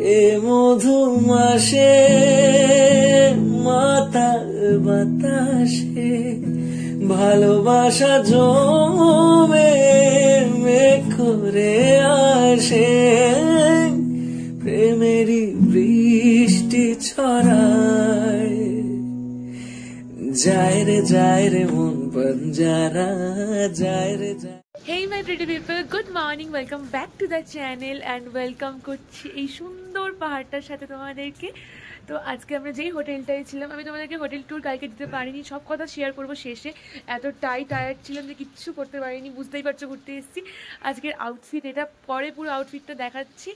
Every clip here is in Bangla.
এ মধু মাসে মাতাল বাতাসে ভালোবাসা জমে মেঘ করে আসে, প্রেমেরই বৃষ্টি ছড়ায়, যায় রে মন বঞ্জারা, যায় রে যায়। Hey my pretty people, good morning, welcome back to the channel and welcome করছি এই সুন্দর পাহাড়টার সাথে তোমাদেরকে। তো আজকে আমরা যেই হোটেলটায় ছিলাম, আমি তোমাদেরকে হোটেল ট্যুর কালকে দিতে পারিনি, সব কথা শেয়ার করবো শেষে। এতটাই টায়ার্ড ছিলাম যে কিচ্ছু করতে পারিনি, বুঝতেই পারছো ঘুরতে এসেছি। আজকের আউটফিট এটা, পরে পুরো আউটফিটটা দেখাচ্ছি।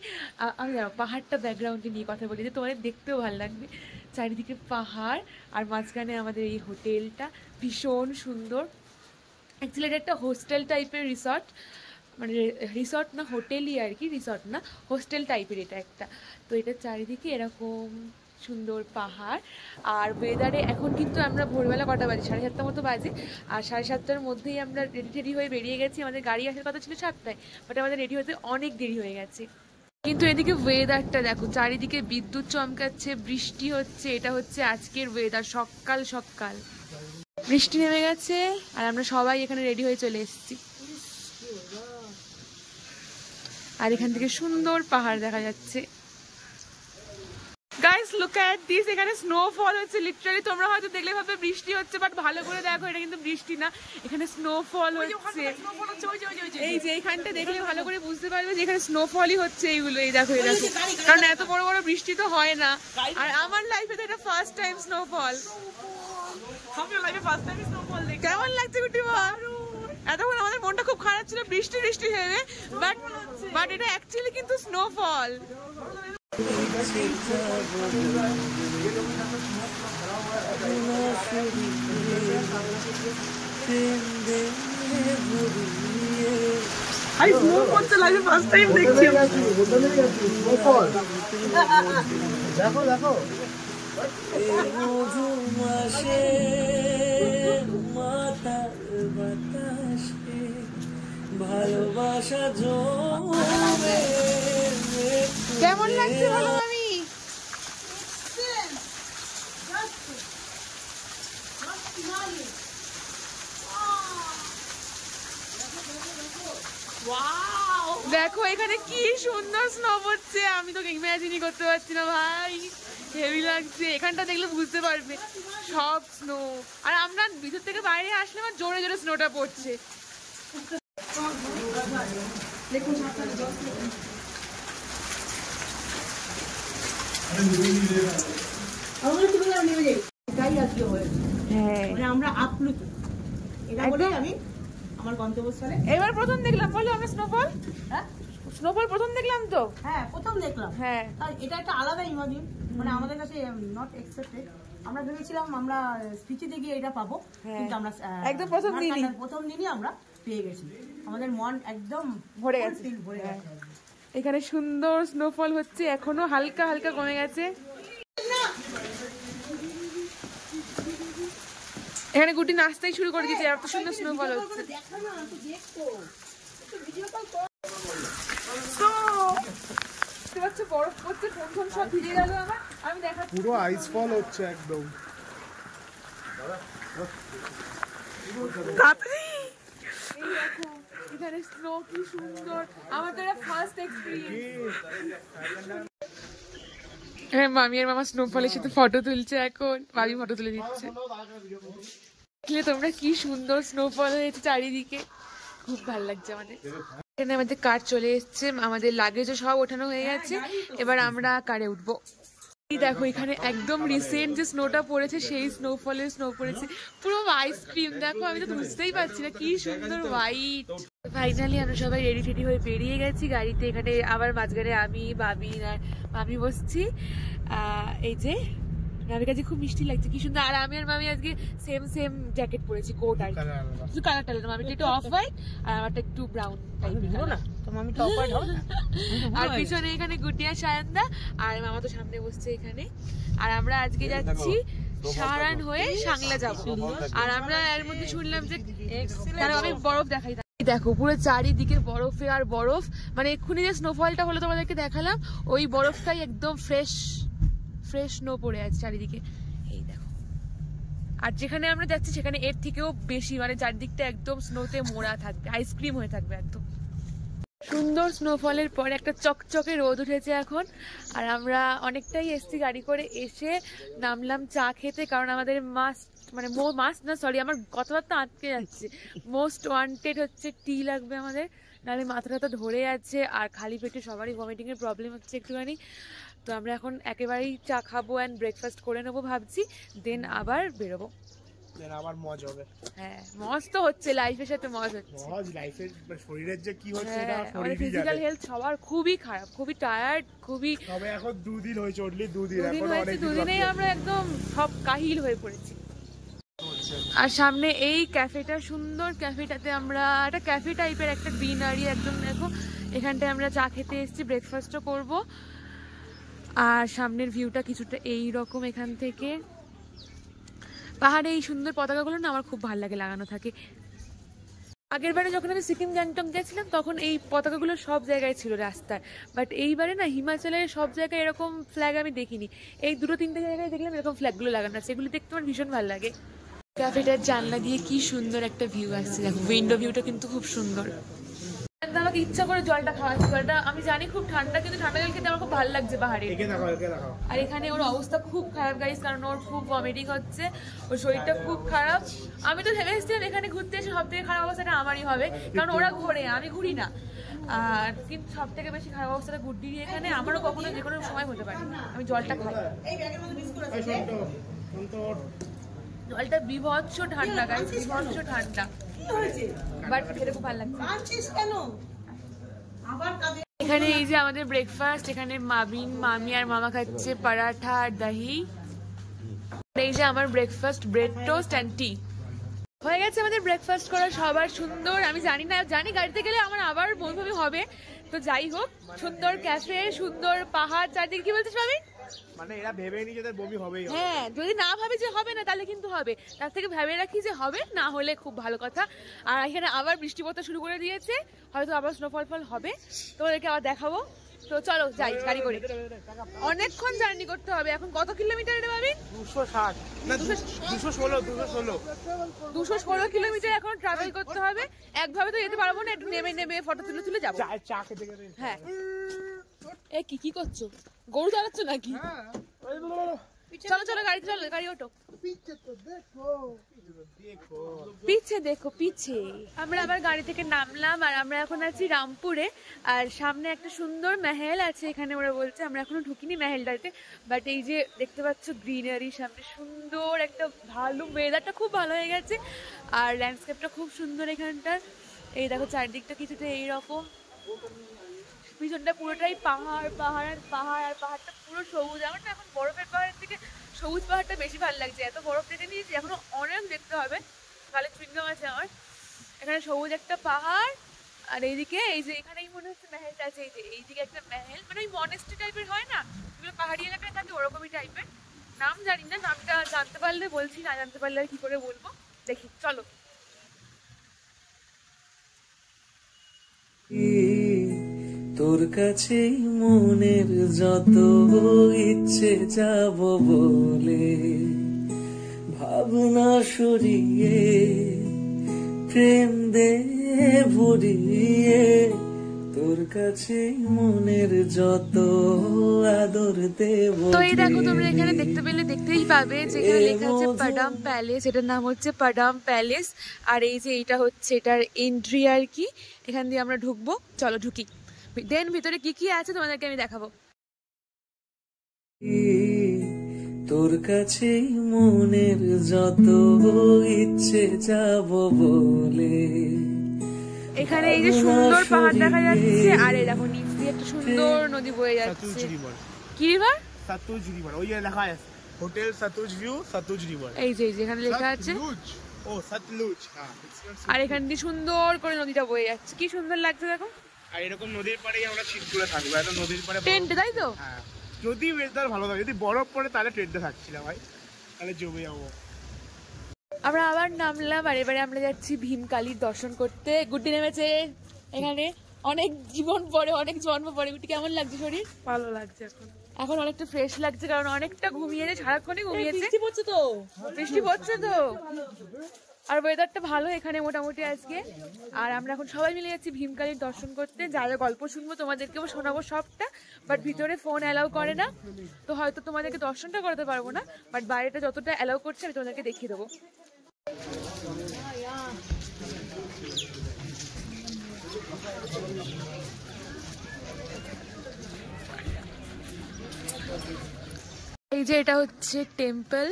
আমি পাহাড়টা ব্যাকগ্রাউন্ডে নিয়ে কথা বলি যে তোমাদের দেখতেও ভালো লাগবে। চারিদিকে পাহাড় আর মাঝখানে আমাদের এই হোটেলটা ভীষণ সুন্দর। অ্যাকচুয়ালি এটা একটা হোস্টেল টাইপের রিসর্ট, মানে রিসর্ট না হোটেলই আর কি, রিসর্ট না হোস্টেল টাইপের এটা একটা। তো এটা চারিদিকে এরকম সুন্দর পাহাড় আর ওয়েদারে। এখন কিন্তু আমরা ভোরবেলা কটা বাজে, 7:30 মতো বাজে, আর 7:30টার মধ্যেই আমরা রেডি হয়ে বেরিয়ে গেছি। আমাদের গাড়ি আসার কথা ছিল 7টায়, বাট আমাদের রেডি হতে অনেক দেরি হয়ে গেছে। কিন্তু এদিকে ওয়েদারটা দেখো, চারিদিকে বিদ্যুৎ চমকাচ্ছে, বৃষ্টি হচ্ছে। এটা হচ্ছে আজকের ওয়েদার, সকাল সকাল বৃষ্টি নেমে গেছে আর আমরা সবাই এখানে রেডি হয়ে চলে এসেছি। আর এখান থেকে সুন্দর পাহাড় দেখা যাচ্ছে। গাইস লুক এট দিস, এখানে স্নোফল হচ্ছে লিটারালি। তোমরা হয়তো দেখলে ভাবে বৃষ্টি হচ্ছে, বাট ভালো করে দেখো এটা কিন্তু বৃষ্টি না, এখানে স্নোফল হচ্ছে। এই যে এইখানটা দেখলে ভালো করে বুঝতে পারবে যে এখানে স্নোফলই হচ্ছে। এইগুলো এই দেখো, এই দেখো, কারণ এত বড় বড় বৃষ্টি তো হয় না। আর আমার লাইফে তো এটা ফার্স্ট টাইম স্নোফল। কেমন লাগছে গুটি মা? এতক্ষণ আমাদের মনটা খুব খারাপ ছিল বৃষ্টি বৃষ্টি ভেবে, বাট এটা অ্যাকচুয়ালি কিন্তু স্নোফল। দেখো দেখো মধু মাসে মাতাল বাতাসে ভালোবাসা জমে। কেমন লাগছে বলো আমি? দেখো এখানে কি সুন্দর স্নো হচ্ছে, আমি তো ইমাজিনই করতে পারছি না ভাই, হেভি লাগছে। এখানটা দেখলে বুঝতে পারবে সব স্নো। আর আমরা ভিতর থেকে বাইরে আসলে আমার জোরে জোরে স্নোটা পড়ছে। এবার প্রথম দেখলাম, বলো আমরা স্নোফল। হ্যাঁ স্নোফল প্রথম দেখলাম তো। হ্যাঁ প্রথম দেখলাম। হ্যাঁ এটা একটা আলাদা ইমাজিন, মানে আমাদের কাছে নট এক্সপেক্টেড। আমরা ভেবেছিলাম আমরা স্পিচিতে গিয়ে এটা পাবো, কিন্তু আমরা একদম প্রথম দিনই আমরা পেয়ে গেছি। আমাদের মন একদম ভরে গেছে। এখানে সুন্দর স্নোফল হচ্ছে, এখনো হালকা হালকা কমে গেছে। এখানে গুটি নাচতেই শুরু করে দিয়েছে, এত সুন্দর স্নোফল হচ্ছে। বরফ পড়ছে, ফোন সব ভিজে গেল আমার। আমি দেখাচ্ছি পুরো আইস ফল হচ্ছে একদম। এখানে স্নো কি সুন্দর, আমাদের ফার্স্ট এক্সপেরিয়েন্স। হ্যাঁ মামি আর মামা স্নোফলের সাথে ফটো তুলছে, এখন মামি ফটো তুলে দিচ্ছে। তোমরা কি সুন্দর স্নোফল হয়েছে চারিদিকে, খুব ভালো লাগছে আমাদের। এখানে আমাদের কার চলে এসছে, আমাদের লাগেজও সব ওঠানো হয়ে গেছে, এবার আমরা কারে উঠবো। দেখো এখানে একদম রিসেন্ট যে স্নোটা পড়েছে সেই স্নোফলের স্নো পড়েছে, পুরো আইসক্রিম। দেখো আমি তো বুঝতেই পারছি না, কি সুন্দর হোয়াইট। ফাইনালি আমরা সবাই রেডি টেডি হয়ে বেরিয়ে গেছি গাড়িতে। এখানে আবার মাঝখানে আমি বাবি আর মামি বসছি। এই যে মামির কাছে খুব মিষ্টি লাগছে, কি সুন্দর। আর আমি আর মামি আজকে সেম জ্যাকেট পরেছি, কোট আর শুধু কালারটা আলাদা। মামিটা একটু অফ হোয়াইট আর আমারটা একটু ব্রাউন টাইপের না। আর পিছনে এখানে গুটিয়া সায়ন্দা আর মামা তো সামনে বসছে এখানে। আর আমরা আজকে যাচ্ছি সারান হয়ে সাংলা যাব। আর আমরা এর মধ্যে শুনলাম যে আমি বরফ দেখাই, দেখো পুরো চারিদিকে বরফে আর বরফ, মানে এক্ষুনি যে স্নোফলটা হলো তোমাদেরকে দেখালাম, ওই বরফটাই একদম ফ্রেশ স্নো পড়ে আছে চারিদিকে। এই দেখো, আর যেখানে আমরা যাচ্ছি সেখানে এর থেকেও বেশি, মানে চারদিকটা একদম স্নোতে মোড়া থাকবে, আইসক্রিম হয়ে থাকবে একদম। সুন্দর স্নোফলের পরে একটা চকচকে রোদ উঠেছে এখন, আর আমরা অনেকটাই এসছি গাড়ি করে, এসে নামলাম চা খেতে, কারণ আমাদের আমার কথাবার্তা আটকে যাচ্ছে, মোস্ট ওয়ান্টেড হচ্ছে টি লাগবে আমাদের, নাহলে মাথাটা ধরে আছে, আর খালি পেটে সবারই ভমিটিং এর প্রবলেম হচ্ছে একটুখানি। তো আমরা এখন একেবারেই চা খাবো অ্যান্ড ব্রেকফাস্ট করে নেবো ভাবছি, দেন আবার বেরোবো, আবার মজা হবে। হ্যাঁ মজ তো হচ্ছে, লাইফের সাথে মজ হচ্ছে, মজ লাইফের শরীরের যে কি হচ্ছে না, আমাদের ফিজিক্যাল হেলথ সবার খুবই খারাপ, খুবই টায়ার্ড, খুবই। তবে এখন 2 দিন হয়েছে, অনলি 2 দিন, এখন অনেক 2 দিনেই আমরা একদম সব কাহিল হয়ে পড়েছি। আর সামনে এই ক্যাফেটা, সুন্দর ক্যাফেটাতে আমরা, একটা ক্যাফে টাইপের একটা গ্রিনারি একদম, দেখো এখানটায় আমরা চা খেতে এসেছি, ব্রেকফাস্টও করব। আর সামনের ভিউটা কিছুটা এই রকম, এখান থেকে পাহাড়ে এই সুন্দর পতাকাগুলো না আমার খুব ভালো লাগে লাগানো থাকে। আগের বারে যখন আমি সিকিম গ্যাংটক গেছিলাম তখন এই পতাকাগুলো সব জায়গায় ছিল রাস্তার, বাট এইবারে না হিমাচলের সব জায়গায় এরকম ফ্ল্যাগ আমি দেখিনি, এই 2-3টে জায়গায় দেখলাম এরকম ফ্ল্যাগগুলো লাগানো আছে, এগুলো দেখতে আমার ভীষণ ভালো লাগে। ক্যাফেটার জানলা দিয়ে কি সুন্দর একটা ভিউ আসছে, দেখো উইন্ডো ভিউটা কিন্তু খুব সুন্দর। আমাকে ইচ্ছা করে জলটা খাওয়াচ্ছি, জলটা আমি জানি খুব ঠান্ডা, কিন্তু ঠান্ডা জল খেতে আমার খুব ভালো লাগছে পাহাড়ে। আর এখানে ওর অবস্থা খুব খারাপ গাইস, কারণ ওর খুব ভমিটিং হচ্ছে, ওর শরীরটা খুব খারাপ। আমি তো ভেবে এসেছিলাম এখানে ঘুরতে এসে সব থেকে খারাপ অবস্থাটা আমারই হবে, কারণ ওরা ঘোরে আমি ঘুরি না, আর কিন্তু সব থেকে বেশি খারাপ অবস্থাটা গুড্ডির এখানে, আমারও কখনো যে কোনো সময় হতে পারে। আমি জলটা খাই, জলটা বিভৎস ঠান্ডা গাইস, বিভৎস ঠান্ডা, বাট খেতে খুব ভালো লাগছে। এখানে এই যে আমাদের ব্রেকফাস্ট, এখানে মামি আর মামা খাচ্ছে পরাঠা আর দহি, এই যে আমার ব্রেকফাস্ট, ব্রেড টোস্ট অ্যান্ড টি। হয়ে গেছে আমাদের ব্রেকফাস্ট করা সবার সুন্দর। আমি জানি গাড়িতে গেলে আমার আবার বমি হবে, তো যাই হোক, সুন্দর ক্যাফে, সুন্দর পাহাড় চারদিকে। কি বলছিস ভাবি? মানে এরা ভেবেই নি যে বমি হবেই। হ্যাঁ, যদি না ভাবি যে হবে না তাহলে কিন্তু হবে, তার থেকে ভেবে রাখি যে হবে, না হলে খুব ভালো কথা। আর এখানে আবার বৃষ্টি পড়তে শুরু করে দিয়েছে, হয়তো আবার স্নোফল হবে, তোমাদেরকে আবার দেখাবো। তো চলো যাই গাড়ি করে, অনেকক্ষণ জার্নি করতে হবে। এখন কত কিলোমিটার রে ভাবি? 260 না 216 কিলোমিটার এখন ট্রাভেল করতে হবে। একভাবে তো যেতে পারবো না, একটু নেমে ফটো তুলে যাবো। হ্যাঁ, এ কি করছো? গরু চালাচ্ছ নাকি? চলো গাড়ি ওঠো। পিছে দেখো, পিছে। আমরা আবার গাড়ি থেকে নামলাম, আর আমরা এখন আছি রামপুরে, আর সামনে একটা সুন্দর মহল আছে এখানে। ওরা বলছে, আমরা এখনো ঢুকিনি মহলটাতে, বাট এই যে দেখতে পাচ্ছ গ্রিনারি, সামনে সুন্দর একটা ভালো, ওয়েদারটা খুব ভালো হয়ে গেছে, আর ল্যান্ডস্কেপটা খুব সুন্দর এখানটার। এই দেখো চারদিকটা কিছুটা এইরকম, পিছনটা পুরোটাই পাহাড় আর পাহাড়টা পুরো সবুজ। আমার না এখন বরফের পাহাড়ের থেকে সবুজ পাহাড়টা বেশি ভালো লাগছে, এত বরফ দেখে নিয়েছি, এখনো অনেক দেখতে হবে, তাহলে চুইংগাম আছে আমার। এখানে সবুজ একটা পাহাড়, আর এইদিকে এই যে এখানেই মনে হচ্ছে মহলটা আছে, এই যে এইদিকে একটা মহল, মানে ওই মনেস্ট্রি টাইপের হয় না, যেগুলো পাহাড়ি এলাকায় থাকে ওরকমই টাইপের। নাম জানি না, নামটা জানতে পারলে বলছি, না জানতে পারলে আর কি করে বলবো। দেখি চলো। তোর কাছেই মনের যত ইচ্ছে যাব বলে, ভাবনা সরিয়ে প্রেম দে ভরিয়ে, তোর কাছেই মনের যত আদর দেব। তো এই দেখো, তোমরা এখানে দেখতেই পাবে যেখানে লেখা আছে পাডাম প্যালেস, এটার নাম হচ্ছে পাডাম প্যালেস। আর এই যে এইটা হচ্ছে এটার এন্ট্রি আর কি, এখান দিয়ে আমরা ঢুকবো। চলো ঢুকি, দেন ভিতরে কি আছে তোমাদেরকে আমি দেখাবো। তোর কাছেই মনের যত ইচ্ছে যাব বলে, এখানে এই যে সুন্দর পাহাড় দেখা যাচ্ছে, আর এই দেখো নিচ দিয়ে একটা সুন্দর নদী বয়ে যাচ্ছে। কি রিভার? সতুজ রিভার, ওই যে লেখা আছে হোটেল সতুজ ভিউ, সতুজ রিভার। এই যে এখানে লেখা আছে ও সতলুজ। হ্যাঁ, আর এখান দিয়ে সুন্দর করে নদীটা বয়ে যাচ্ছে, কি সুন্দর লাগছে দেখো। আর এরকম নদীর পাড়েই আমরা শীত করে থাকবো, এত নদীর পাড়ে টেন্টে, তাই তো? হ্যাঁ, যদি ওয়েদার ভালো থাকে, যদি বরফ পড়ে তাহলে টেন্টে থাকছিলাম ভাই, তাহলে জমে যাবো। আমরা আবার নামলাম, আর এবারে আমরা যাচ্ছি ভীমকালীর দর্শন করতে। গুড্ডি নেমেছে এখানে অনেক জীবন পরে, অনেক জন্ম পরে। গুড্ডি কেমন লাগছে শরীর? ভালো লাগছে এখন। এখন অনেকটা ফ্রেশ লাগছে, কারণ অনেকটা ঘুমিয়েছে, সারাক্ষণই ঘুমিয়েছে। বৃষ্টি পড়ছে তো, বৃষ্টি পড়ছে তো, আর ওয়েদারটা ভালো এখানে মোটামুটি আজকে। আর আমরা এখন সবাই মিলে যাচ্ছি ভীমকালীর দর্শন করতে। যা যা গল্প শুনবো তোমাদেরকেও শোনাবো সবটা, বাট ভিতরে ফোন অ্যালাউ করে না, তো হয়তো তোমাদেরকে দর্শনটা করাতে পারবো না, বাট বাইরেটা যতটা অ্যালাউ করছে আমি তোমাদেরকে দেখিয়ে দেবো। এই যে এটা হচ্ছে টেম্পল।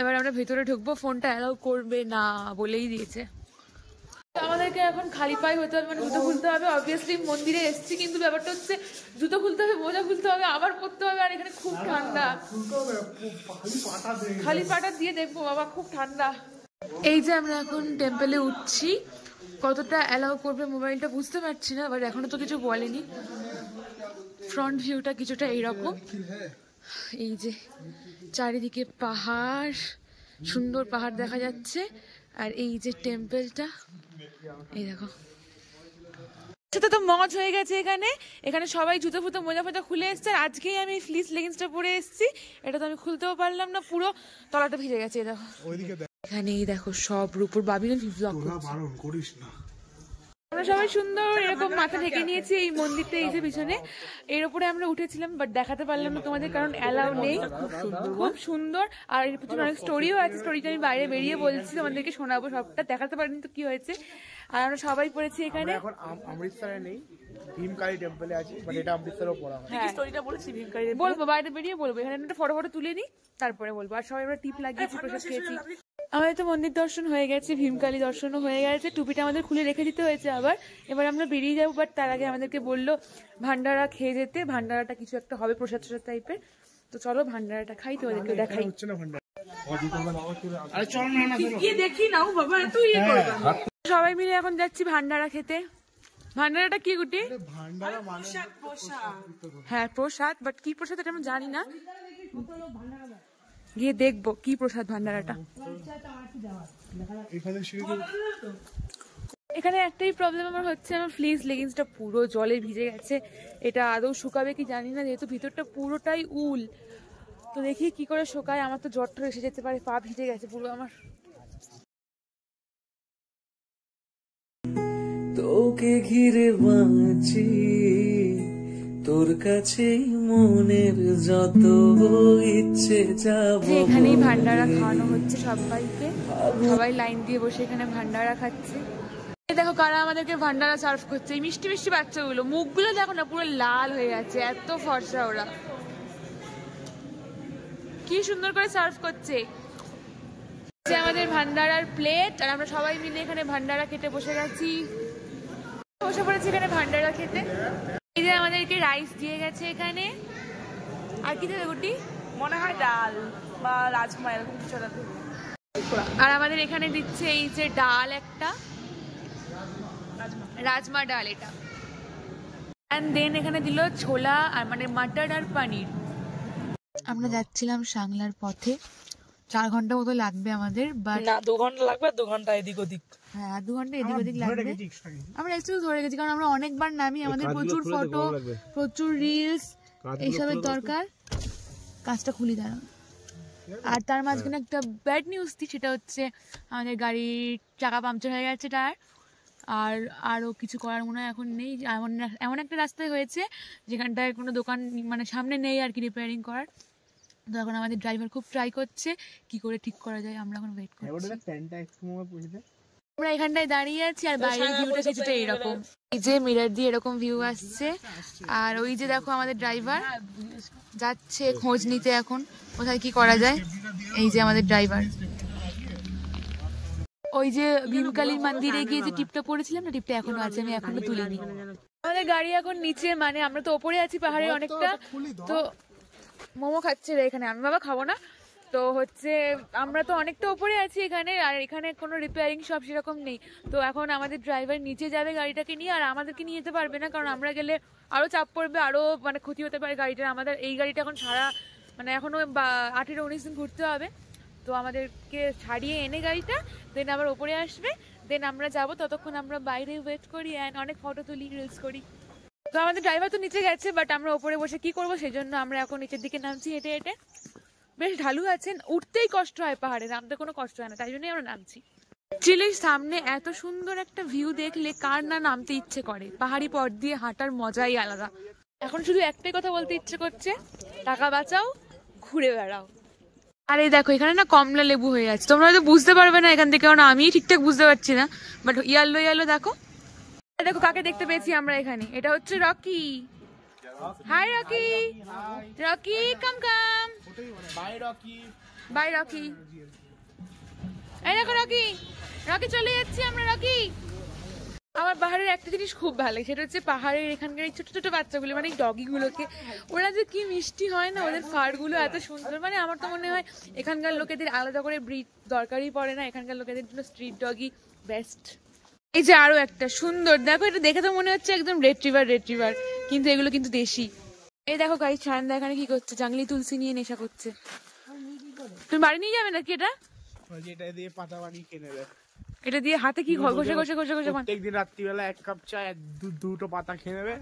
এবার আমরা ভেতরে ঢুকবো, ফোনটা অ্যালাউ করবে না বলেই দিয়েছে। আমাদেরকে এখন খালি পায়ে হতে হবে, মানে জুতো খুলতে হবে। অবভিয়াসলি মন্দিরে এসেছি, কিন্তু ব্যাপারটা হচ্ছে জুতো খুলতে হবে, মোজা খুলতে হবে, আবার পরতে হবে, আর এখানে খুব ঠান্ডা। খালি পাটা দিয়ে দেখবো বাবা, খুব ঠান্ডা। এই যে আমরা এখন টেম্পলে উঠছি, কতটা অ্যালাউ করবে মোবাইলটা বুঝতে পারছি না, বাট এখনো তো কিছু বলেনি। ফ্রন্ট ভিউটা কিছুটা এইরকম, এই যে চারিদিকে পাহাড়, সুন্দর পাহাড় দেখা যাচ্ছে, আর এই যে টেম্পলটা, এই দেখো। সাথে তো মজ হয়ে গেছে এখানে। এখানে সবাই জুতো ফুতো মোজা ফোজা খুলে এসছে, আর আজকেই আমি ফ্লিস লেগিংসটা পরে এসেছি। এটা তো আমি খুলতেও পারলাম না, পুরো তলাটা ভিজে গেছে। দেখো এখানে, এই দেখো সব রূপোর বাবিনা ব্লগ করিস না। আমরা সবাই সুন্দর এরকম মাথা ঢেকে নিয়েছি। এই মন্দিরটা এই যে পিছনে, এর উপরে আমরা উঠেছিলাম, বাট দেখাতে পারলাম না তোমাদের, কারণ অ্যালাউ নেই। খুব সুন্দর, আর এর পিছনে অনেক স্টোরিও আছে। স্টোরিটা আমি বাইরে বেরিয়ে বলছি, তোমাদেরকে শোনাবো সবটা। দেখাতে পারিনি তো কি হয়েছে। আর আমরা সবাই পড়েছি এখানে। এখন অমৃতসরে নেই, ভীমকালী টেম্পলে আছি, বাট এটা অমৃতসরেও পড়া হয়। হ্যাঁ, স্টোরিটা বলেছি ভীমকালী, বলবো বাইরে বেরিয়ে বলবো। এখানে একটা ফটো তুলে নিই, তারপরে বলবো। আর সবাই আমরা টিপ লাগিয়েছি, প্রসাদ খেয়েছি। আমাদের তো মন্দির দর্শন হয়ে গেছে, ভীমকালী দর্শনও হয়ে গেছে। টুপিটা আমাদের খুলে রেখে দিতে হয়েছে আবার। এবার আমরা বেরিয়ে যাবো, বাট তার আগে আমাদেরকে বললো ভান্ডারা খেয়ে যেতে। ভান্ডারাটা কিছু একটা হবে, প্রসাদ প্রসাদ টাইপের। তো চলো ভান্ডারাটা খাই, তোমাদেরকে দেখাই। সবাই মিলে এখন যাচ্ছি ভান্ডারা খেতে। ভান্ডারাটা কি গুটি? হ্যাঁ প্রসাদ, বাট কি প্রসাদ এটা আমি জানি না, গিয়ে দেখবো কি প্রসাদ ভান্ডারাটা। এখানে একটাই প্রবলেম আমার হচ্ছে, আমার ফ্লিস লেগিংসটা পুরো জলে ভিজে গেছে। এটা আদৌ শুকাবে কি জানি না, যেহেতু ভিতরটা পুরোটাই উল। তো দেখি কি করে শুকায়। আমার তো জ্বর এসে যেতে পারে, পা ভিজে গেছে পুরো আমার। তোকে ঘিরে বাঁচি, তোর কাছে মনের যত ইচ্ছে যাব। এখানেই ভান্ডারা খাওয়ানো হচ্ছে সবাইকে, সবাই লাইন দিয়ে বসে এখানে ভান্ডারা খাচ্ছে। দেখো কারা আমাদেরকে ভান্ডারা সার্ভ করছে, এই মিষ্টি মিষ্টি বাচ্চাগুলো। মুখগুলো দেখো না, পুরো লাল হয়ে আছে, এত ফর্সা ওরা। কি সুন্দর করে সার্ভ করছে। আমাদের ভান্ডারার প্লেট, আর আমরা সবাই মিলে এখানে ভান্ডারা খেতে বসে গেছি। বসে পড়েছি এখানে ভান্ডারা খেতে। এই যে আমাদেরকে রাইস দিয়ে গেছে এখানে। আর কি দেবে গুটি? মনে হয় ডাল বা রাজমা, এরকম কিছু একটা। আর আমাদের এখানে দিচ্ছে এই যে ডাল, একটা রাজমা ডাল এটা। এন্ড দেন এখানে দিল ছোলা, আর মানে মাটর আর পনির। আমরা যাচ্ছিলাম সাংলার পথে, 4 ঘন্টা মতো লাগবে আমাদের, বাট না 2 ঘন্টা লাগবে, 2 ঘন্টা এদিক ওদিক। হ্যাঁ 2 ঘন্টা এদিক ওদিক লাগবে। আমরা একটু ধরে গেছি, কারণ আমরা অনেকবার নামি, আমাদের প্রচুর ফটো, প্রচুর রিলস এইসবের দরকার। কাজটা খুলি দাঁড়ান। আর তার মাঝখানে একটা ব্যাড নিউজ দিই, সেটা হচ্ছে আমাদের গাড়ির চাকা পাংচার হয়ে গেছে, টায়ার। আর আরও কিছু করার মনে হয় এখন নেই। এমন একটা রাস্তায় হয়েছে যেখানটায় কোনো দোকান মানে সামনে নেই আর কি রিপেয়ারিং করার। তো এখন আমাদের ড্রাইভার খুব ট্রাই করছে কি করে ঠিক করা যায়, আমরা এখন ওয়েট করছি। আমরা এখানটায় দাঁড়িয়ে আছি, আর বাইরের ভিউটা কিছুটা এরকম। এই যে মিরর দিয়ে এরকম ভিউ আসছে, আর ওই যে দেখো আমাদের ড্রাইভার যাচ্ছে খোঁজ নিতে এখন কোথায় কি করা যায়। এই যে আমাদের ড্রাইভার, ওই যে ভীমকালী মন্দিরে গিয়ে যে টিপটা পড়েছিলাম না, টিপটা এখনো আছে, আমি এখনো তুলিনি। আমাদের গাড়ি এখন নিচে, মানে আমরা তো ওপরে আছি পাহাড়ে অনেকটা। তো মোমো খাচ্ছে রে এখানে, আমি বাবা খাবো না। তো হচ্ছে আমরা তো অনেকটা উপরে আছি এখানে, আর এখানে কোনো রিপেয়ারিং শপ সেরকম নেই। তো এখন আমাদের ড্রাইভার নিচে যাবে গাড়িটাকে নিয়ে, আর আমাদেরকে নিয়ে যেতে পারবে না, কারণ আমরা গেলে আরও চাপ পড়বে, আরও মানে ক্ষতি হতে পারে গাড়িটার। আমাদের এই গাড়িটা এখন সারা মানে এখনো 18-19 দিন ঘুরতে হবে। তো আমাদেরকে ছাড়িয়ে এনে গাড়িটা দেন আবার ওপরে আসবে, দেন আমরা যাব, ততক্ষণ আমরা বাইরে ওয়েট করি অ্যান্ড অনেক ফটো তুলি, রিলস করি। তো আমাদের ড্রাইভার তো নিচে গেছে, বাট আমরা ওপরে বসে কি করবো, সেই জন্য আমরা এখন নিচের দিকে নামছি হেঁটে হেঁটে। বেশ ঢালু আছেন, উঠতেই কষ্ট হয় পাহাড়ে, নামতে কোনো কষ্ট হয় না, তাই জন্যই আমরা নামছি। অ্যাকচুয়ালি সামনে এত সুন্দর একটা ভিউ দেখলে কার না নামতে ইচ্ছে করে, পাহাড়ি পথ দিয়ে হাঁটার মজাই আলাদা। এখন শুধু একটাই কথা বলতে ইচ্ছে করছে, টাকা বাঁচাও, ঘুরে বেড়াও। আর এই দেখো এখানে না কমলা লেবু হয়ে আছে, তোমরা হয়তো বুঝতে পারবে না এখান থেকে, কারণ আমি ঠিকঠাক বুঝতে পারছি না, বাট ইয়ালো ইয়ালো দেখো। দেখো কাকে দেখতে পেয়েছি আমরা এখানে, এটা হচ্ছে Rocky. Hi Rocky, Rocky come come, bye Rocky, bye Rocky. এই দেখো রকি, রকি চলে যাচ্ছি আমরা। রকি, আমার পাহাড়ের একটা জিনিস খুব ভালো লাগে, সেটা হচ্ছে পাহাড়ের এখানকার এই ছোট ছোট বাচ্চাগুলো, মানে এই ডগিগুলোকে, ওরা যে কি মিষ্টি হয় না, ওদের ফাড়গুলো এত সুন্দর। মানে আমার তো মনে হয় এখানকার লোকেদের আলাদা করে ব্রিড দরকারই পড়ে না, এখানকার লোকেদের জন্য স্ট্রিট ডগই বেস্ট। এই যে আরো একটা সুন্দর, দেখো এটা দেখে তো মনে হচ্ছে একদম রেট্রিভার, কিন্তু এগুলো কিন্তু দেশি। এই দেখো গাড়ি ছায়ানদা এখানে কি করছে, জাংলি তুলসী নিয়ে নেশা করছে। তুমি বাড়ি নিয়ে যাবে নাকি এটা? এটা দিয়ে পাতা বানিয়ে খেয়ে নেবে। এটা দিয়ে হাতে কি ঘষে ঘষে ঘষে ঘষে প্রত্যেকদিন রাত্রিবেলা 1 কাপ চা আর দুটো পাতা খেয়ে নেবে,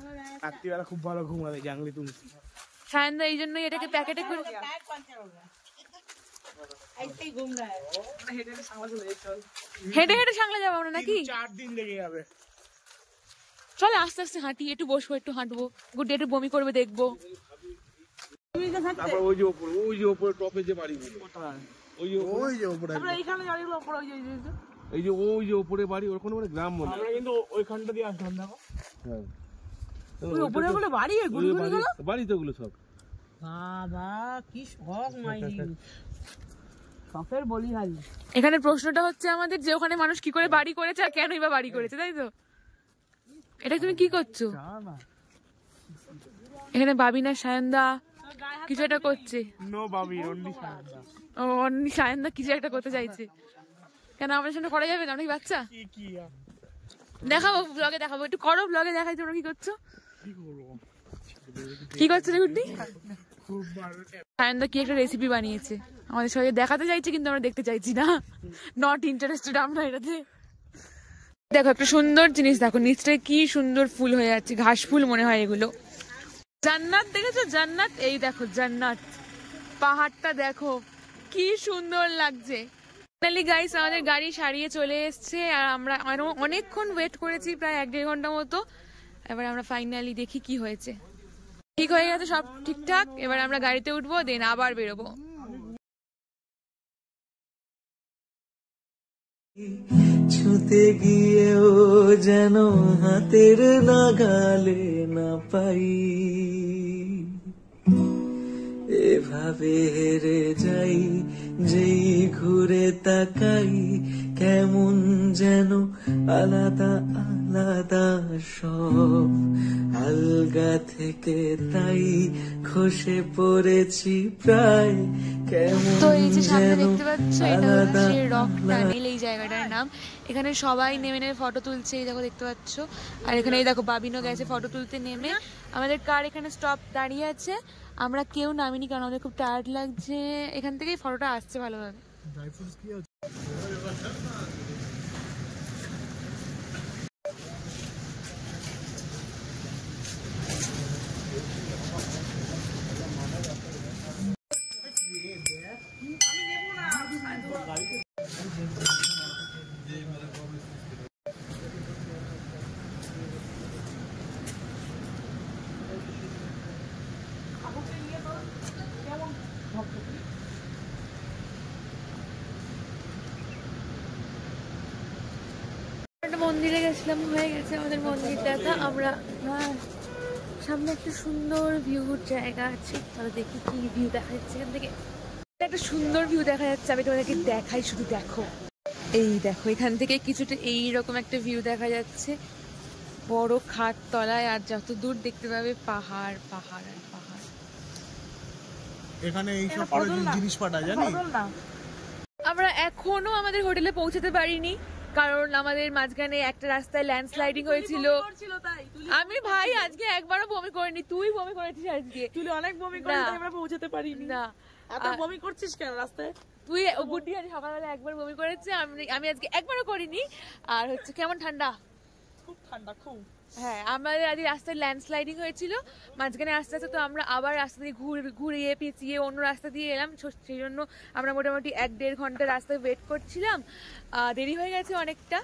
রাত্রিবেলা খুব ভালো ঘুম হবে। জাংলি তুলসী ছায়ানদা এই জন্যই এটাকে প্যাকেটে করে হেঁটে হেঁটে সামলে যাবো আমরা নাকি? 4 দিন লেগে যাবে। চলে আস্তে আস্তে হাঁটি, একটু বসবো, একটু হাঁটবো, গুড একটু বমি করবে দেখবো। তারপর ওই যে উপরে টপে যে বাড়িগুলো, ওই যে উপরে এই যে উপরে বাড়ি, ওখানে মানে গ্রাম মনে হয়। আমরা কিন্তু ওইখানটা দিয়ে আসলাম, দেখো হ্যাঁ, উপরে গুলো বাড়ি, বাড়ি তো ওগুলো সব। বাবা কি শখ মাইরি, শখের বলিহারি। এখানে প্রশ্নটা হচ্ছে আমাদের যে ওখানে মানুষ কি করে বাড়ি করেছে আর কেনই বা বাড়ি করেছে, তাই তো? এটা তুমি কি করছো? এখানে বাবিনা সায়নদা কিছু একটা করছে। নো বাবি, অনলি সায়নদা। ও অন্য সায়নদা কিছু একটা করতে চাইছে। কেন আমাদের সামনে করা যাবে না? অনেক বাচ্চা কি দেখাবো, ব্লগে দেখাবো, একটু করো, ব্লগে দেখাই তোমরা কি করছো। কি করছো রে গুড্ডি? সায়নদা কি একটা রেসিপি বানিয়েছে, আমাদের সবাই দেখাতে চাইছে, কিন্তু আমরা দেখতে চাইছি না, নট ইন্টারেস্টেড আমরা এটাতে। দেখো একটা সুন্দর জিনিস, দেখো নিচটায় কি সুন্দর ফুল হয়ে যাচ্ছে, ঘাস ফুল মনে হয় এগুলো। জান্নাত দেখেছো? জান্নাত, এই দেখো জান্নাত, পাহাড়টা দেখো কি সুন্দর লাগছে। ফাইনালি গাইস আমাদের গাড়ি সারিয়ে চলে এসছে, আর আমরা অনেকক্ষণ ওয়েট করেছি, প্রায় 1-1.5 ঘন্টা মতো। এবার আমরা ফাইনালি দেখি কি হয়েছে। ঠিক হয়ে গেছে সব ঠিকঠাক, এবার আমরা গাড়িতে উঠবো, দেন আবার বেরোবো। ছুতে গিয়েও যেন হাতের নাগালে না পাই, এভাবে হেরে যাই যেই ঘুরে তাকাই, কেমন যেন আলাদা আলাদা সব, আলগা থেকে তাই খসে পড়েছি প্রায়, কেমন তো এই যে সামনে যেন দেখতে পাচ্ছ, এটা আলাদা হচ্ছে রক টানেল, এই জায়গাটার নাম। এখানে সবাই নেমে নেমে ফটো তুলছে, এই দেখো দেখতে পাচ্ছ। আর এখানে এই দেখো বাবিনও গেছে ফটো তুলতে নেমে। আমাদের কার এখানে স্টপ দাঁড়িয়ে আছে, আমরা কেউ নামিনি কারণ আমাদের খুব টায়ার্ড লাগছে। এখান থেকেই ফটোটা আসছে ভালোভাবে। মন্দিরে গেছিলাম, হয়ে গেছে আমাদের মন্দির দেখা। আমরা সামনে একটা সুন্দর ভিউর জায়গা আছে, তাহলে দেখি কি ভিউ দেখা যাচ্ছে এখান থেকে। একটা সুন্দর ভিউ দেখা যাচ্ছে, আমি তোমাদেরকে দেখাই, শুধু দেখো। এই দেখো এখান থেকে কিছুটা এইরকম একটা ভিউ দেখা যাচ্ছে, বড় খাট তলায়, আর যত দূর দেখতে পাবে পাহাড় পাহাড় আর পাহাড়। এখানে এই সব জিনিস পাটা জানি। আমরা এখনো আমাদের হোটেলে পৌঁছাতে পারিনি, কারণ আমাদের মাঝখানে একটা রাস্তায় ল্যান্ডস্লাইডিং হয়েছিল। আমি ভাই আজকে একবারও বমি করিনি, তুই বমি করেছিস আজকে। তুই অনেক বমি করে আমরা পৌঁছাতে পারিনি না, এত বমি করছিস কেন রাস্তায়? তুই গুড্ডি আজ সকালবেলা একবার বমি করেছে, আমি আজকে একবারও করিনি। আর হচ্ছে কেমন ঠান্ডা, খুব ঠান্ডা খুব। হ্যাঁ, আমাদের আজকে রাস্তায় ল্যান্ডস্লাইডিং হয়েছিল মাঝখানে আস্তে আস্তে, তো আমরা আবার রাস্তা দিয়ে ঘুরিয়ে পেঁচিয়ে অন্য রাস্তা দিয়ে এলাম। সেই জন্য আমরা মোটামুটি 1-1.5 ঘন্টা রাস্তায় ওয়েট করছিলাম, দেরি হয়ে গেছে অনেকটা।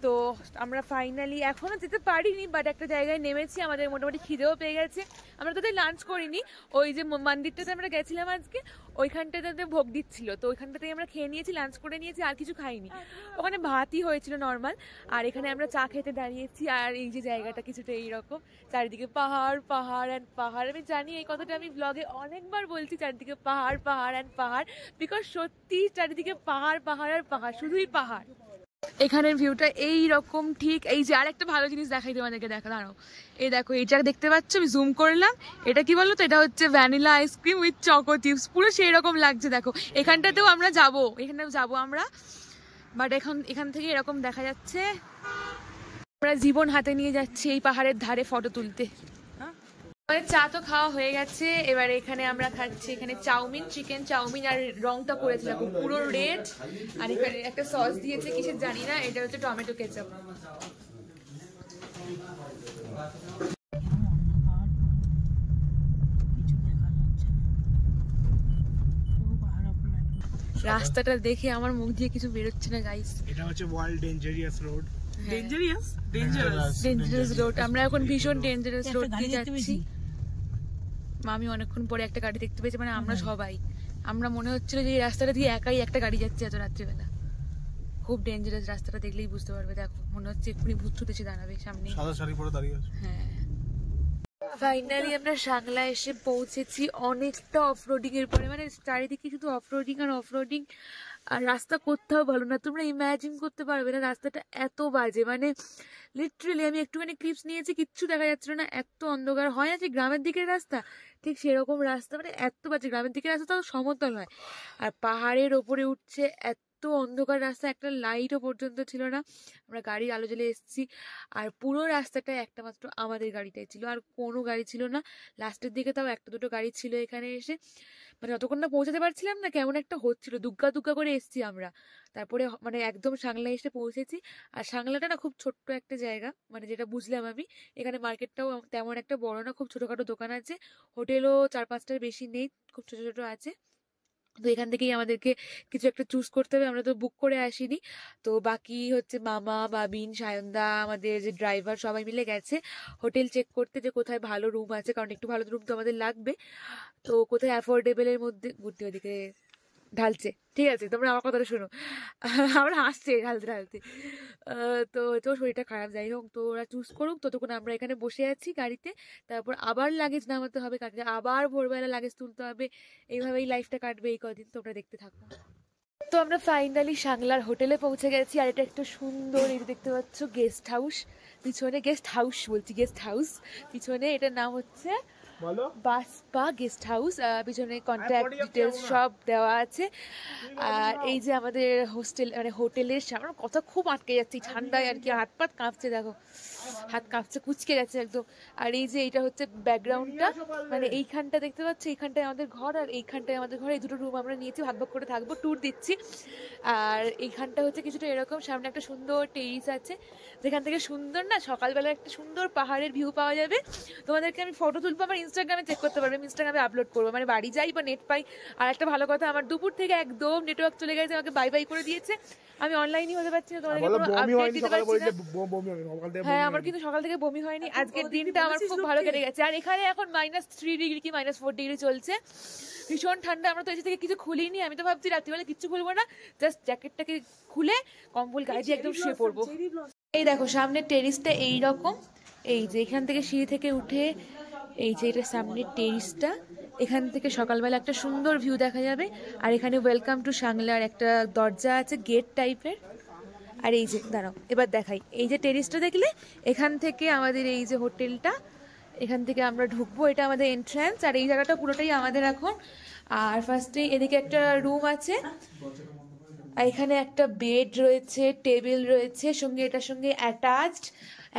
তো আমরা ফাইনালি এখনো যেতে পারিনি, বাট একটা জায়গায় নেমেছি, আমাদের মোটামুটি খিদেও পেয়ে গেছে। আমরা তো লাঞ্চ করিনি, ওই যে মন্দিরটাতে আমরা গেছিলাম আজকে, ওইখানটাতে ভোগ দিচ্ছিল, তো ওইখানটাতেই আমরা খেয়ে নিয়েছি, লাঞ্চ করে নিয়েছি, আর কিছু খাইনি। ওখানে ভাতই হয়েছিল নর্মাল, আর এখানে আমরা চা খেতে দাঁড়িয়েছি। আর এই যে জায়গাটা কিছুটা এইরকম, চারিদিকে পাহাড় পাহাড় অ্যান্ড পাহাড়। আমি জানি এই কথাটা আমি ব্লগে অনেকবার বলছি, চারিদিকে পাহাড় পাহাড় অ্যান্ড পাহাড়, বিকজ সত্যি চারিদিকে পাহাড় পাহাড় আর পাহাড়, শুধুই পাহাড়। এখানের ভিউটা এই রকম, ঠিক এই যে আর একটা ভালো জিনিস দেখাই তোমাদেরকে, দেখা দাঁড়াও, এই দেখো এইটা দেখতে পাচ্ছ, আমি জুম করলাম, এটা কি বলো তো, এটা হচ্ছে vanilla ice cream with choco chips, পুরো সেই রকম লাগছে। দেখো এখানটাতেও আমরা যাবো, এখানেও যাবো আমরা, বাট এখান থেকে এরকম দেখা যাচ্ছে। আমরা জীবন হাতে নিয়ে যাচ্ছি এই পাহাড়ের ধারে ফটো তুলতে। আমাদের চা তো খাওয়া হয়ে গেছে, এবারে এখানে আমরা খাচ্ছি এখানে চাউমিন, চিকেন চাউমিন, আর রংটা করেছে দেখো পুরো রেড, আর এখানে একটা সস দিয়েছে কিসের জানি না, এটা হচ্ছে টমেটো কেচাপ। রাস্তাটা দেখে আমার মুখ দিয়ে কিছু বেরোচ্ছে না গাইস। এটা হচ্ছে ওয়ার্ল্ড ডেঞ্জারিয়াস রোড। ডেঞ্জারাস রোড, আমরা এখন ভীষণ ডেঞ্জারাস রোড দিয়ে যাচ্ছি। আমি অনেকক্ষণ পরে একটা গাড়ি দেখতে পেয়েছি, মানে আমরা সবাই, আমরা মনে হচ্ছিল যে এই রাস্তাটা দিয়ে একাই একটা গাড়ি যাচ্ছে এত রাত্রিবেলা। খুব ডেঞ্জারাস, রাস্তাটা দেখলেই বুঝতে পারবে। দেখো মনে হচ্ছে এক্ষুনি ভূত ছুট এসে দাঁড়াবে সামনে। সাদা শাড়ি পরে দাঁড়িয়ে আছে। হ্যাঁ, ফাইনালি আমরা সাংলা এসে পৌঁছেছি অনেকটা অফরোডিং এর পরে, মানে চারিদিকে শুধু অফরোডিং আর অফরোডিং, আর রাস্তা কোথাও ভালো না। তোমরা ইমাজিন করতে পারবে না রাস্তাটা এত বাজে, মানে লিটারালি আমি একটুখানি ক্লিপস নিয়েছি, কিচ্ছু দেখা যাচ্ছিল না, এত অন্ধকার। হয় না যে গ্রামের দিকের রাস্তা, ঠিক সেরকম রাস্তা, মানে এত বাজে। গ্রামের দিকের রাস্তা তাও সমতল হয়, আর পাহাড়ের ওপরে উঠছে, এত অন্ধকার রাস্তা, একটা লাইটও পর্যন্ত ছিল না। আমরা গাড়ির আলো জ্বলে এসেছি, আর পুরো রাস্তাটা একটা মাত্র আমাদের গাড়িটাই ছিল, আর কোনো গাড়ি ছিল না। লাস্টের দিকে তাও 1-2 গাড়ি ছিল এখানে এসে, মানে যতক্ষণ না পৌঁছাতে পারছিলাম না কেমন একটা হচ্ছিল, দুগ্গা দুগ্গা করে এসেছি আমরা। তারপরে মানে একদম সাংলা এসে পৌঁছেছি। আর সাংলাটা না খুব ছোট্ট একটা জায়গা, মানে যেটা বুঝলাম আমি, এখানে মার্কেটটাও তেমন একটা বড় না, খুব ছোটোখাটো দোকান আছে, হোটেলও 4-5টার বেশি নেই, খুব ছোটো ছোটো আছে। তো এখান থেকেই আমাদেরকে কিছু একটা চুজ করতে হবে, আমরা তো বুক করে আসিনি। তো বাকি হচ্ছে মামা, বাবিন, সায়নদা, আমাদের যে ড্রাইভার, সবাই মিলে গেছে হোটেল চেক করতে, যে কোথায় ভালো রুম আছে, কারণ একটু ভালো রুম তো আমাদের লাগবে। তো কোথায় অ্যাফোর্ডেবলের মধ্যে, ঘুরতে ওদিকে ঢালছে, ঠিক আছে তোমরা আমার কথাটা শোনো, আমরা হাসছে ঢালতে ঢালতে। তো শরীরটা খারাপ, যাই হোক, তো ওরা চুজ করুক, ততক্ষণ আমরা এখানে বসে আছি গাড়িতে। তারপর আবার লাগেজ নামাতে হবে গাড়িতে, আবার ভোরবেলা লাগেজ তুলতে হবে, এইভাবেই লাইফটা কাটবে এই কদিন। তোমরা দেখতে থাকো। তো আমরা ফাইনালি সাংলার হোটেলে পৌঁছে গেছি, আর এটা একটা সুন্দর, এই দেখতে পাচ্ছ গেস্ট হাউস পিছনে, গেস্ট হাউস পিছনে, এটার নাম হচ্ছে বাসপা গেস্ট হাউস। পিছনে কন্ট্যাক্ট ডিটেলস সব দেওয়া আছে। আর এই যে আমাদের হোস্টেল, মানে হোটেলের সামনে, কথা খুব আটকে যাচ্ছে ঠান্ডায় আর কি, হাত পাত কাঁপছে, দেখো হাত কাঁপছে, কুচকে গেছে একদম। আর এই যে এইটা হচ্ছে ব্যাকগ্রাউন্ডটা, মানে এইখানটা দেখতে পাচ্ছি, এইখানটায় আমাদের ঘর, আর এইখানটায় আমাদের ঘর, এই দুটো রুম আমরা নিয়েছি, ভাগ ভাগ করে থাকবো, ট্যুর দিচ্ছি। আর এইখানটা হচ্ছে কিছুটা এরকম, সামনে একটা সুন্দর টেরিস আছে, যেখান থেকে সুন্দর না সকালবেলা একটা সুন্দর পাহাড়ের ভিউ পাওয়া যাবে। তোমাদেরকে আমি ফটো তুলবো, আমার ইনস্টাগ্রামে চেক করতে পারবে, আমি ইনস্টাগ্রামে আপলোড করবো, মানে বাড়ি যাই বা নেট পাই। আর একটা ভালো কথা, আমার দুপুর থেকে একদম নেটওয়ার্ক চলে গেছে, আমাকে বাই বাই করে দিয়েছে, আমি অনলাইনই হতে পারছি না, তোমাদেরকে কোনো আপডেট দিতে পারছি না। হ্যাঁ, আমার কিন্তু সকাল থেকে বমি হয়নি, আজকের দিনটা আমার খুব ভালো কেটে গেছে। আর এখানে এখন -3 ডিগ্রি কি -4 ডিগ্রি চলছে, ভীষণ ঠান্ডা। আমরা তো এসে থেকে কিছু খুলিনি, আমি তো ভাবছি রাত্রিবেলা কিচ্ছু খুলবো না, জাস্ট জ্যাকেটটাকে খুলে কম্বল গায়ে দিয়ে একদম শুয়ে পড়বো। এই দেখো সামনে টেরিসটা এইরকম, এই যে এখান থেকে সিঁড়ি থেকে উঠে, এই যে এটা সামনের টেরিসটা, এখান থেকে সকালবেলা একটা সুন্দর ভিউ দেখা যাবে। আর এখানে ওয়েলকাম টু সাংলার একটা দরজা আছে, গেট টাইপের। আর এই যে দাঁড়াও এবার দেখাই, এই যে টেরিসটা দেখলে, এখান থেকে আমাদের এই যে হোটেলটা, এখান থেকে আমরা ঢুকবো, এটা আমাদের এন্ট্রান্স। আর এই জায়গাটা পুরোটাই আমাদের এখন। আর ফার্স্টে এদিকে একটা রুম আছে, আর এখানে একটা বেড রয়েছে, টেবিল রয়েছে, সঙ্গে এটার সঙ্গে অ্যাটাচড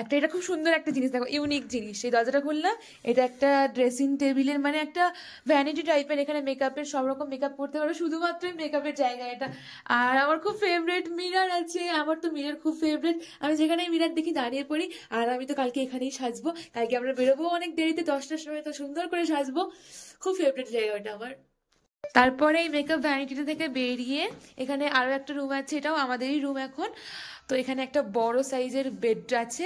একটা, এটা খুব সুন্দর একটা জিনিস, দেখো ইউনিক জিনিস। এই দরজাটা খুললাম, এটা একটা ড্রেসিং টেবিলের মানে একটা ভ্যানিটি টাইপের, এখানে মেকআপের সব রকম মেকআপ করতে পারো, শুধুমাত্রই মেকআপের জায়গা এটা। আর আমার খুব ফেভারিট মিরর আছে, আমার তো মিরর খুব ফেভারিট, আমি যেখানে মিরর দেখি দাঁড়িয়ে পড়ি। আর আমি তো কালকে এখানেই সাজবো, কালকে আমরা বেরোবো অনেক দেরিতে 10টার সময়, তো সুন্দর করে সাজবো, খুব ফেভারিট জায়গা ওটা আমার। তারপরে এই মেকআপ ভ্যানিটিটা থেকে বেরিয়ে এখানে আরো একটা রুম আছে, এটাও আমাদেরই রুম এখন। তো এখানে একটা বড় সাইজের বেড আছে,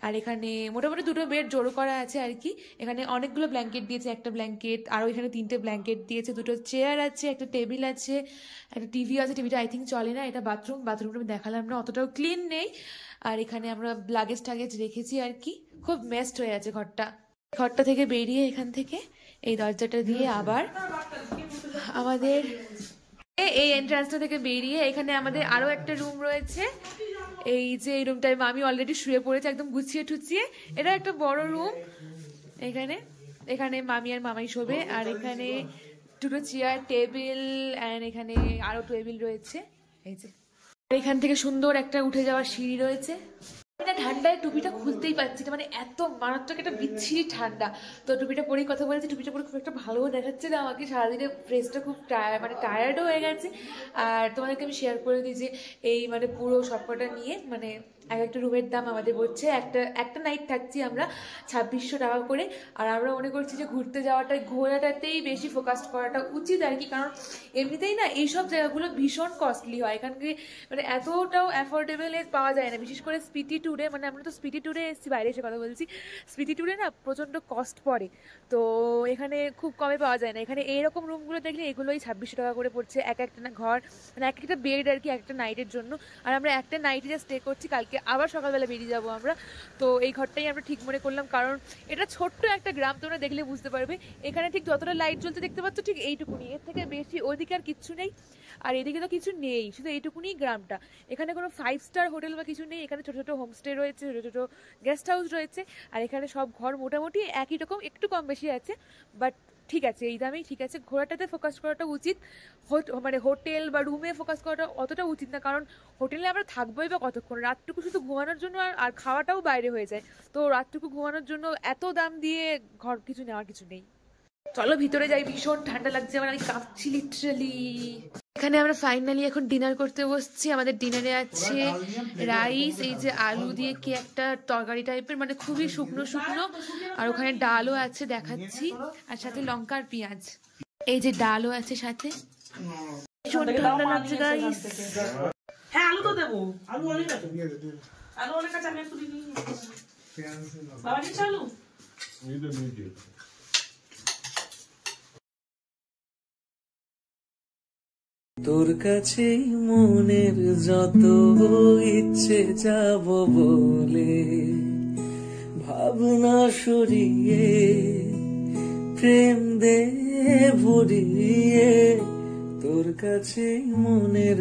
আর এখানে মোটামুটি 2টো বেড জোড়ো করা আছে আর কি। এখানে অনেকগুলো ব্ল্যাঙ্কেট দিয়েছে, একটা ব্ল্যাঙ্কেট, আরও এখানে 3টে ব্ল্যাঙ্কেট দিয়েছে, 2টো চেয়ার আছে, একটা টেবিল আছে, একটা টিভি আছে, টিভিটা আই থিঙ্ক চলে না। এটা বাথরুম, বাথরুমটা আমি দেখালাম না, অতটাও ক্লিন নেই। আর এখানে আমরা লাগেজ টাগেজ রেখেছি আর কি, খুব মেস্ট হয়ে আছে ঘরটা থেকে বেরিয়ে এখান থেকে এই দরজাটা দিয়ে আবার আমাদের এই এন্ট্রান্সটা থেকে বেরিয়ে এখানে আমাদের আরো একটা রুম রয়েছে। এই যে এই রুমটায় মামি অলরেডি শুয়ে পড়েছে একদম গুছিয়ে ঠুচিয়ে, এটা একটা বড় রুম। এখানে মামি আর মামাই শোবে, আর এখানে 2টো চেয়ার, টেবিল, এন্ড এখানে আরো টেবিল রয়েছে। এই যে এখান থেকে সুন্দর একটা উঠে যাওয়ার সিঁড়ি রয়েছে। ঠান্ডায় টুপিটা খুলতেই পারছি না, মানে এত মারাত্মক একটা বিচ্ছিরি ঠান্ডা। তো টুপিটা পরেই কথা বলেছি, টুপিটা পরে খুব একটা ভালো দেখাচ্ছে না আমাকে, সারাদিনে ফ্রেসটা খুব টায়ার্ডও হয়ে গেছে। আর তোমাদেরকে আমি শেয়ার করে দিই যে এই মানে পুরো সবকটা নিয়ে মানে এক একটা রুমের দাম আমাদের পড়ছে, একটা নাইট থাকছি আমরা 2600 টাকা করে। আর আমরা মনে করছি যে ঘোরাটাতেই বেশি ফোকাস করাটা উচিত আর কি, কারণ এমনিতেই না এইসব জায়গাগুলো ভীষণ কস্টলি হয়, এখানকে মানে এতটাও অ্যাফোর্ডেবল পাওয়া যায় না, বিশেষ করে স্পিটি ট্যুরে। মানে আমরা তো স্পিটি ট্যুরে এসেছি, বাইরে এসে কথা বলছি, স্পিটি ট্যুরে না প্রচণ্ড কস্ট পড়ে, তো এখানে খুব কমে পাওয়া যায় না। এখানে এইরকম রুমগুলো দেখলে এগুলোই 2600 টাকা করে পড়ছে, এক একটা ঘর মানে এক একটা বেড আর কি, একটা নাইটের জন্য। আর আমরা একটা নাইটে যা স্টে করছি, কালকে আবার সকালবেলা বেরিয়ে যাবো আমরা। তো এই ঘরটাই আমরা ঠিক মনে করলাম, কারণ এটা ছোট্ট একটা গ্রাম, তোমরা দেখলে বুঝতে পারবে। এখানে ঠিক যতটা লাইট জ্বলতে দেখতে পাচ্ছ ঠিক এইটুকুনি, এর থেকে বেশি ওইদিকে আর কিচ্ছু নেই, আর এদিকে তো কিছু নেই, শুধু এইটুকুনি গ্রামটা। এখানে কোনো 5 স্টার হোটেল বা কিছু নেই, এখানে ছোট ছোট হোমস্টে রয়েছে, ছোট ছোট গেস্ট হাউস রয়েছে। আর এখানে সব ঘর মোটামুটি একই রকম, একটু কম বেশি আছে, বাট ঠিক আছে, এই দামেই ঠিক আছে। ঘোরাটাতে ফোকাস করাটা উচিত, মানে হোটেল বা রুমে ফোকাস করাটা অতটা উচিত না, কারণ হোটেলে আমরা থাকবোই বা কতক্ষণ, রাতটুকু শুধু ঘুমানোর জন্য, আর খাওয়াটাও বাইরে হয়ে যায়। তো রাতটুকু ঘুমানোর জন্য এত দাম দিয়ে ঘর কিছু নেওয়ার কিছু নেই। চলো ভিতরে যাই, ভীষণ ঠান্ডা লাগছে আমার, আমি কাঁপছি লিটারালি। এখানে আমরা ফাইনালি এখন ডিনার করতে বসছি। আমাদের ডিনারে আছে রাইস, এই যে আলু দিয়ে কি একটা তরকারি টাইপের, মানে খুবই শুকনো শুকনো, আর ওখানে ডালও আছে দেখাচ্ছি, আর সাথে লঙ্কা আর পেঁয়াজ। এই যে ডালও আছে সাথে, ভীষণ ঠান্ডা লাগছে গাইস। হ্যাঁ আলু তো দেবো, আলু অনেক আছে, আলু অনেক আছে, আমি একটু দিই বাবা, দিচ্ছ আলু? তোর কাছেই মনের যত ইচ্ছে যাব বলে, ভাবনা সরিয়ে প্রেম দে ভরিয়ে, তোর কাছেই মনের